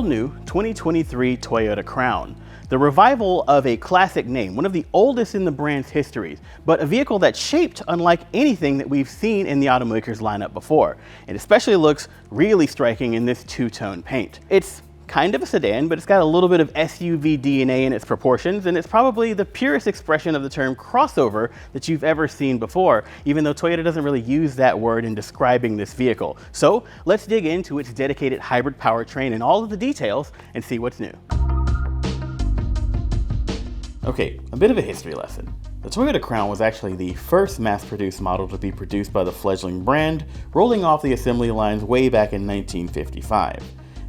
all-new 2023 Toyota Crown. The revival of a classic name, one of the oldest in the brand's history, but a vehicle that's shaped unlike anything that we've seen in the automaker's lineup before. It especially looks really striking in this two-tone paint. It's kind of a sedan, but it's got a little bit of SUV DNA in its proportions, and it's probably the purest expression of the term crossover that you've ever seen before, even though Toyota doesn't really use that word in describing this vehicle. So let's dig into its dedicated hybrid powertrain and all of the details and see what's new. Okay, a bit of a history lesson. The Toyota Crown was actually the first mass-produced model to be produced by the fledgling brand, rolling off the assembly lines way back in 1955.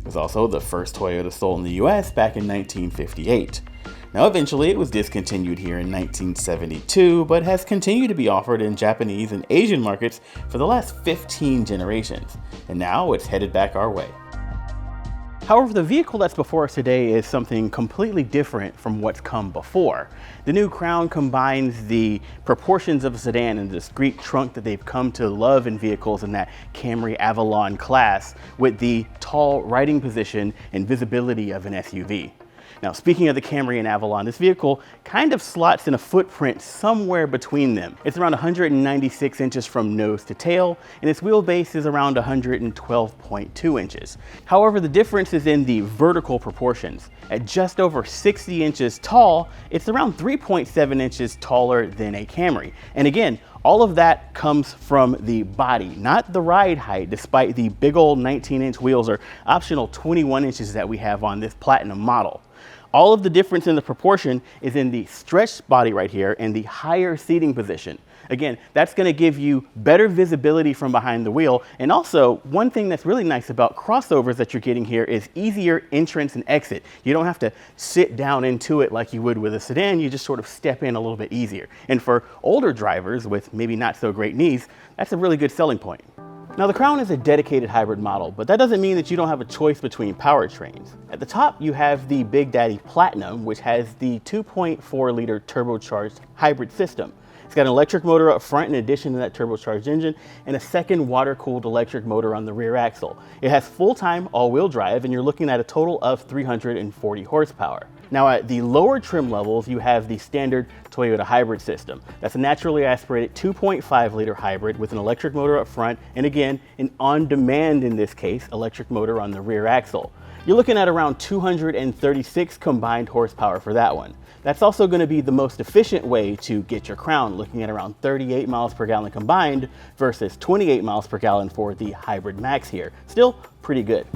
It was also the first Toyota sold in the US back in 1958. Now eventually it was discontinued here in 1972, but has continued to be offered in Japanese and Asian markets for the last 15 generations, and now it's headed back our way. However, the vehicle that's before us today is something completely different from what's come before. The new Crown combines the proportions of a sedan and the discreet trunk that they've come to love in vehicles in that Camry Avalon class with the tall riding position and visibility of an SUV. Now, speaking of the Camry and Avalon, this vehicle kind of slots in a footprint somewhere between them. It's around 196 inches from nose to tail, and its wheelbase is around 112.2 inches. However, the difference is in the vertical proportions. At just over 60 inches tall, it's around 3.7 inches taller than a Camry. And again, all of that comes from the body, not the ride height, despite the big old 19-inch wheels or optional 21 inches that we have on this Platinum model. All of the difference in the proportion is in the stretched body right here and the higher seating position. Again, that's going to give you better visibility from behind the wheel. And also, one thing that's really nice about crossovers that you're getting here is easier entrance and exit. You don't have to sit down into it like you would with a sedan. You just sort of step in a little bit easier. And for older drivers with maybe not so great knees, that's a really good selling point. Now, the Crown is a dedicated hybrid model, but that doesn't mean that you don't have a choice between powertrains. At the top, you have the Big Daddy Platinum, which has the 2.4-liter turbocharged hybrid system. It's got an electric motor up front in addition to that turbocharged engine, and a second water-cooled electric motor on the rear axle. It has full-time all-wheel drive, and you're looking at a total of 340 horsepower. Now, at the lower trim levels, you have the standard Toyota hybrid system. That's a naturally aspirated 2.5-liter hybrid with an electric motor up front, and again, an on-demand, in this case, electric motor on the rear axle. You're looking at around 236 combined horsepower for that one. That's also going to be the most efficient way to get your Crown, looking at around 38 miles per gallon combined versus 28 miles per gallon for the Hybrid Max here. Still pretty good.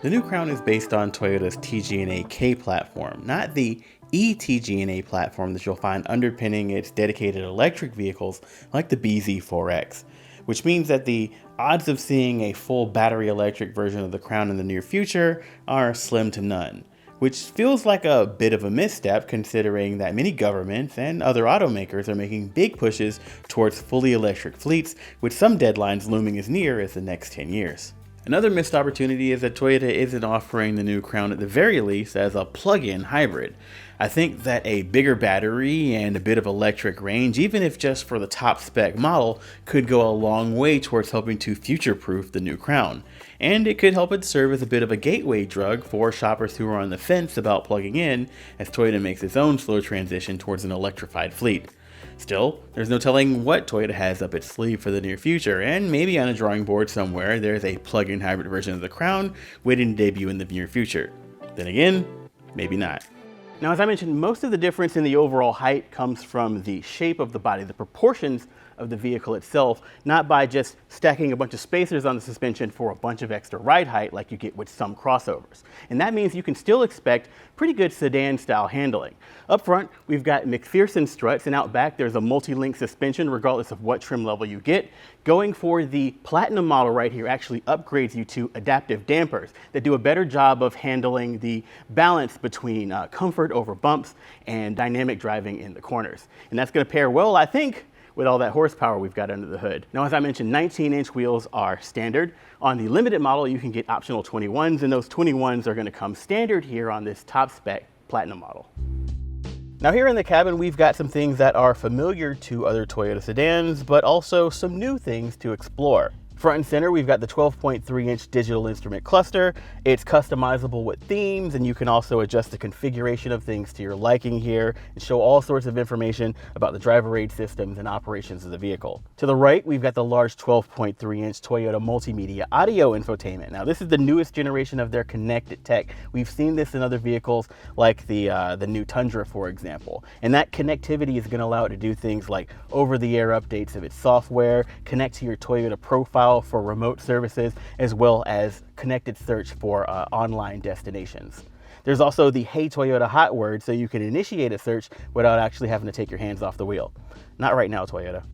The new Crown is based on Toyota's TG&A-K platform, not the e-TG&A platform that you'll find underpinning its dedicated electric vehicles like the BZ4X, which means that the odds of seeing a full battery electric version of the Crown in the near future are slim to none, which feels like a bit of a misstep considering that many governments and other automakers are making big pushes towards fully electric fleets, with some deadlines looming as near as the next 10 years. Another missed opportunity is that Toyota isn't offering the new Crown at the very least as a plug-in hybrid. I think that a bigger battery and a bit of electric range, even if just for the top spec model, could go a long way towards helping to future-proof the new Crown. And it could help it serve as a bit of a gateway drug for shoppers who are on the fence about plugging in, as Toyota makes its own slow transition towards an electrified fleet. Still, there's no telling what Toyota has up its sleeve for the near future, and maybe on a drawing board somewhere there's a plug-in hybrid version of the Crown waiting to debut in the near future. Then again, maybe not. Now, as I mentioned, most of the difference in the overall height comes from the shape of the body, the proportions of the vehicle itself, not by just stacking a bunch of spacers on the suspension for a bunch of extra ride height like you get with some crossovers. And that means you can still expect pretty good sedan-style handling. Up front, we've got McPherson struts, and out back there's a multi-link suspension regardless of what trim level you get. Going for the Platinum model right here actually upgrades you to adaptive dampers that do a better job of handling the balance between comfort over bumps and dynamic driving in the corners. And that's going to pair well, I think, with all that horsepower we've got under the hood. Now, as I mentioned, 19-inch wheels are standard. On the limited model, you can get optional 21s, and those 21s are going to come standard here on this top spec Platinum model. Now, here in the cabin, we've got some things that are familiar to other Toyota sedans, but also some new things to explore. Front and center, we've got the 12.3-inch digital instrument cluster. It's customizable with themes, and you can also adjust the configuration of things to your liking here and show all sorts of information about the driver aid systems and operations of the vehicle. To the right, we've got the large 12.3-inch Toyota multimedia audio infotainment. Now, this is the newest generation of their connected tech. We've seen this in other vehicles like the new Tundra, for example. And that connectivity is going to allow it to do things like over-the-air updates of its software, connect to your Toyota profile for remote services, as well as connected search for online destinations. There's also the Hey Toyota hot word, so you can initiate a search without actually having to take your hands off the wheel. Not right now, Toyota.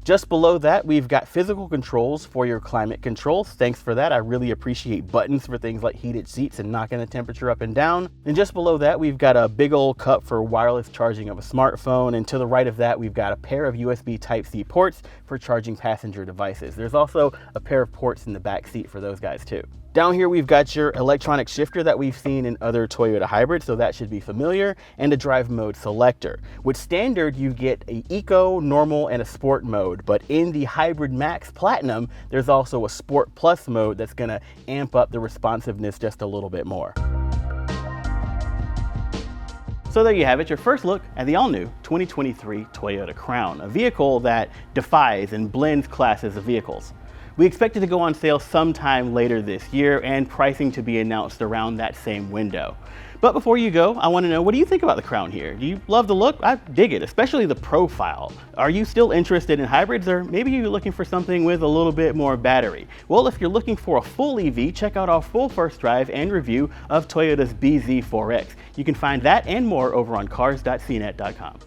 Just below that, we've got physical controls for your climate controls. Thanks for that. I really appreciate buttons for things like heated seats and knocking the temperature up and down. And just below that, we've got a big old cup for wireless charging of a smartphone. And to the right of that, we've got a pair of USB Type-C ports for charging passenger devices. There's also a pair of ports in the back seat for those guys too. Down here, we've got your electronic shifter that we've seen in other Toyota hybrids, so that should be familiar, and a drive mode selector. With standard, you get a eco, normal, and a sport mode, but in the Hybrid Max Platinum, there's also a Sport Plus mode that's gonna amp up the responsiveness just a little bit more. So there you have it, your first look at the all-new 2023 Toyota Crown, a vehicle that defies and blends classes of vehicles. We expect it to go on sale sometime later this year and pricing to be announced around that same window. But before you go, I want to know, what do you think about the Crown here? Do you love the look? I dig it, especially the profile. Are you still interested in hybrids, or maybe you're looking for something with a little bit more battery? Well, if you're looking for a full EV, check out our full first drive and review of Toyota's BZ4X. You can find that and more over on cars.cnet.com.